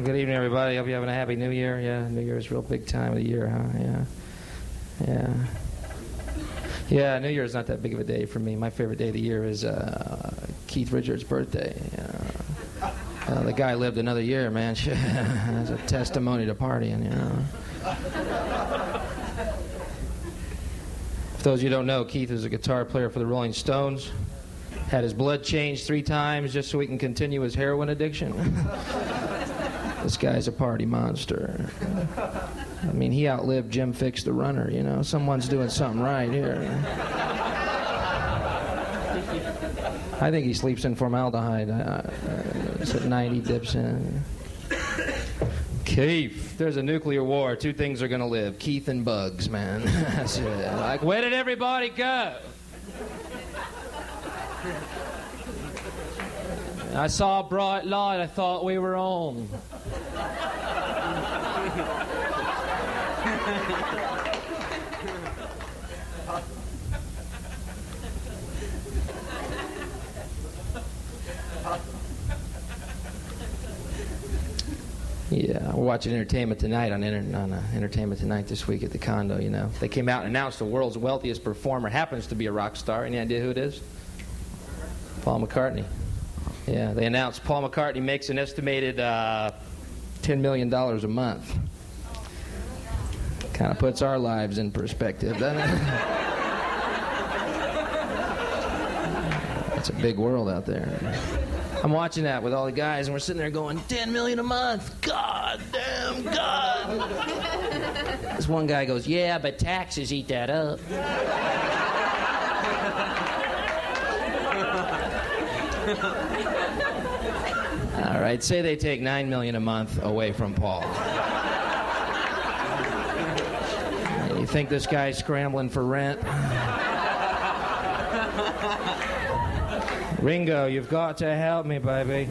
Good evening, everybody. Hope you're having a happy New Year. Yeah, New Year's a real big time of the year, huh? Yeah, New Year's not that big of a day for me. My favorite day of the year is Keith Richards' birthday. The guy lived another year, man. It's a testimony to partying, you know. For those of you who don't know, Keith is a guitar player for the Rolling Stones. Had his blood changed 3 times just so he can continue his heroin addiction. This guy's a party monster. I mean, he outlived Jim Fix the Runner, you know. Someone's doing something right here. I think he sleeps in formaldehyde. It's at 90 dips in. Keith, there's a nuclear war. 2 things are going to live. Keith and bugs, man. That's it. Like, where did everybody go? I saw a bright light. I thought we were on. Yeah, we're watching Entertainment Tonight on Entertainment Tonight this week at the condo, you know. They came out and announced the world's wealthiest performer happens to be a rock star. Any idea who it is? Paul McCartney. Yeah, they announced Paul McCartney makes an estimated $10 million a month. Kind of puts our lives in perspective, doesn't it? It's a big world out there. I'm watching that with all the guys, and we're sitting there going, 10 million a month. God damn, God. This one guy goes, yeah, but taxes eat that up. All right, say they take 9 million a month away from Paul. You think this guy's scrambling for rent? Ringo, you've got to help me, baby.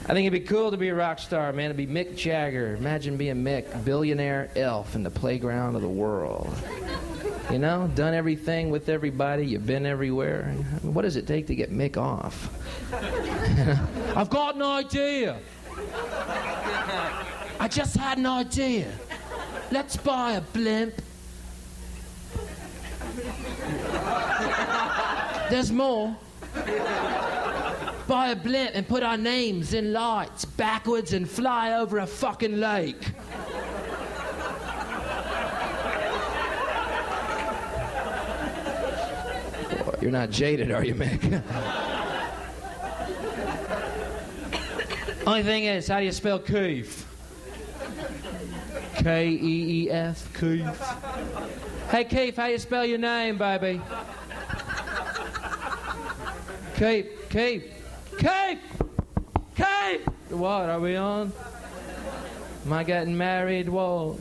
I think it'd be cool to be a rock star, man. It'd be Mick Jagger. Imagine being Mick, billionaire elf in the playground of the world. You know, done everything with everybody. You've been everywhere. What does it take to get Mick off? I've got an idea. I just had an idea. Let's buy a blimp. There's more. Buy a blimp and put our names in lights backwards and fly over a fucking lake. Boy, you're not jaded, are you, Mick? Only thing is, how do you spell Keith? K-E-E-F, Keith. Hey, Keith, how you spell your name, baby? Keith. What, are we on? Am I getting married? What?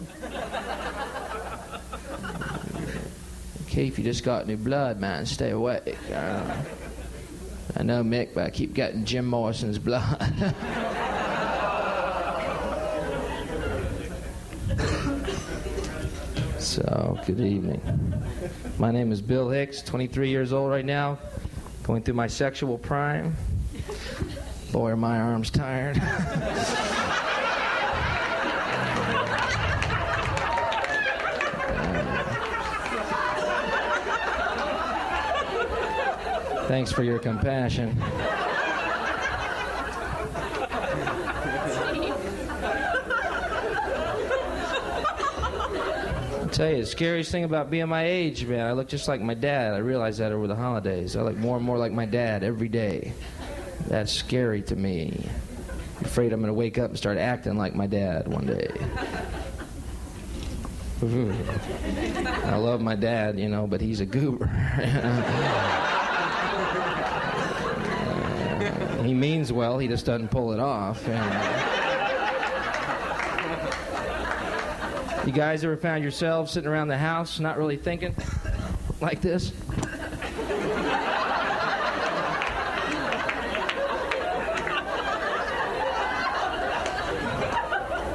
Keith, you just got new blood, man. Stay awake. I know Mick, but I keep getting Jim Morrison's blood. So, good evening. My name is Bill Hicks, 23 years old right now, going through my sexual prime. Boy, are my arms tired. Thanks for your compassion. I'll tell you, the scariest thing about being my age, man, I look just like my dad. I realized that over the holidays. I look more and more like my dad every day. That's scary to me. I'm afraid I'm going to wake up and start acting like my dad one day. I love my dad, you know, but he's a goober. He means well, he just doesn't pull it off. You guys ever found yourselves sitting around the house not really thinking like this?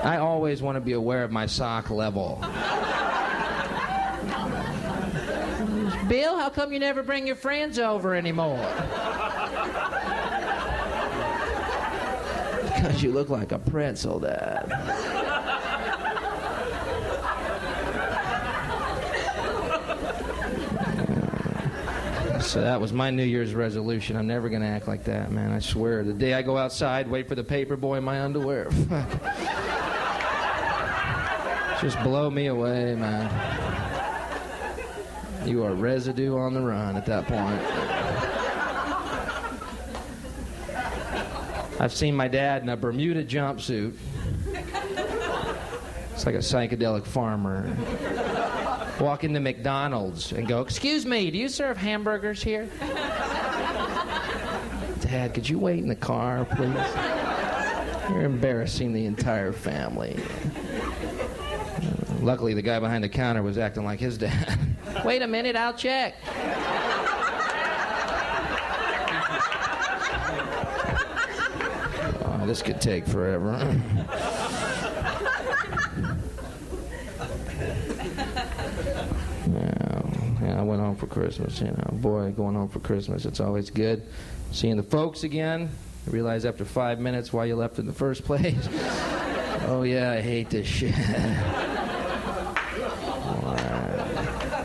I always want to be aware of my sock level. Bill, how come you never bring your friends over anymore? Because you look like a pretzel, Dad. So that was my New Year's resolution. I'm never going to act like that, man. I swear. The day I go outside, wait for the paper boy in my underwear. Just blow me away, man. You are residue on the run at that point. I've seen my dad in a Bermuda jumpsuit. It's like a psychedelic farmer. Walk into McDonald's and go, "Excuse me, do you serve hamburgers here?" "Dad, could you wait in the car, please? You're embarrassing the entire family." Luckily, the guy behind the counter was acting like his dad. "Wait a minute, I'll check." Oh, this could take forever. Yeah, I went home for Christmas, you know. Boy, going home for Christmas, it's always good. Seeing the folks again. I realize after 5 minutes why you left in the first place. Oh, yeah, I hate this shit.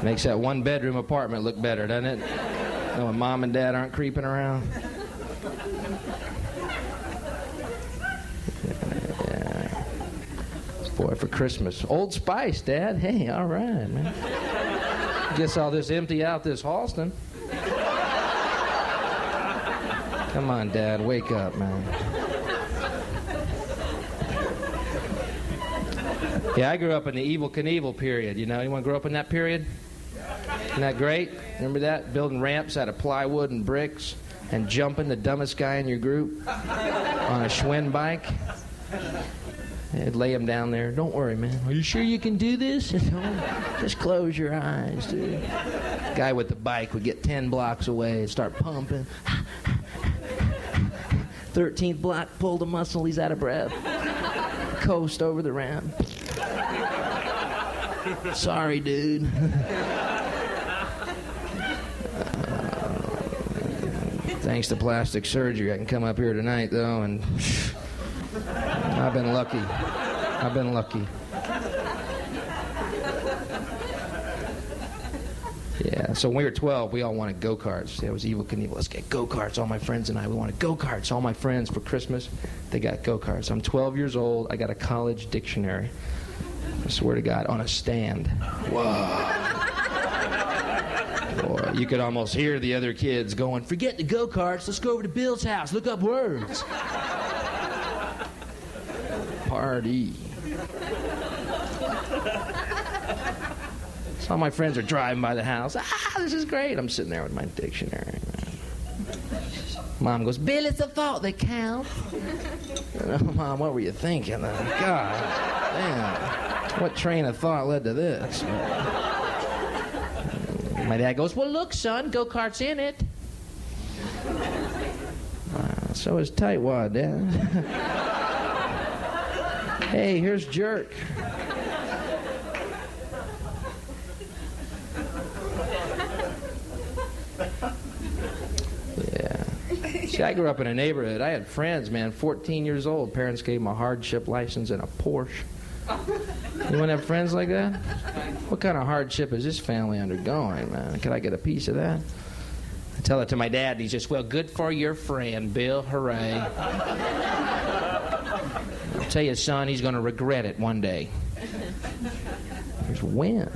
Makes that one-bedroom apartment look better, doesn't it? You know, when Mom and Dad aren't creeping around. Yeah. Boy, for Christmas. Old Spice, Dad. Hey, all right, man. Guess I'll just empty out this Halston. Come on, Dad, wake up, man. Yeah, I grew up in the Evel Knievel period, you know. Anyone grow up in that period? Isn't that great? Remember that? Building ramps out of plywood and bricks and jumping the dumbest guy in your group on a Schwinn bike. I'd lay him down there. "Don't worry, man. Are you sure you can do this?" Just close your eyes, dude. Guy with the bike would get 10 blocks away and start pumping. 13th block, pulled a muscle, he's out of breath. Coast over the ramp. "Sorry, dude." Thanks to plastic surgery, I can come up here tonight, though, and I've been lucky. I've been lucky. Yeah, so when we were 12, we all wanted go-karts. It was Evel Knievel. Let's get go-karts, all my friends and I. We wanted go-karts. All my friends for Christmas, they got go-karts. I'm 12 years old. I got a college dictionary. I swear to God, on a stand. Whoa. Boy, you could almost hear the other kids going, "Forget the go-karts. Let's go over to Bill's house. Look up words." Party. So all my friends are driving by the house. This is great. I'm sitting there with my dictionary, man. Mom goes, "Bill, it's a thought that counts." Mom, what were you thinking? God damn. What train of thought led to this? My dad goes, "Well, look, son, go-kart's in it." So is tightwad, Dad. Hey, here's Jerk. Yeah. See, I grew up in a neighborhood. I had friends, man, 14 years old. Parents gave them a hardship license and a Porsche. You want to have friends like that? What kind of hardship is this family undergoing, man? Can I get a piece of that? I tell it to my dad, and he's just, "Well, good for your friend, Bill. Hooray." I'll tell you, son, he's going to regret it one day. Here's when?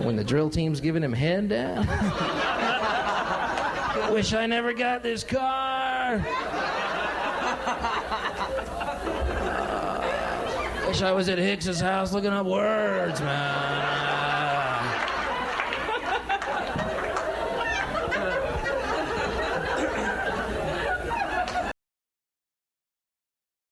When the drill team's giving him head, Dad? Wish I never got this car. Wish I was at Hicks's house looking up words, man.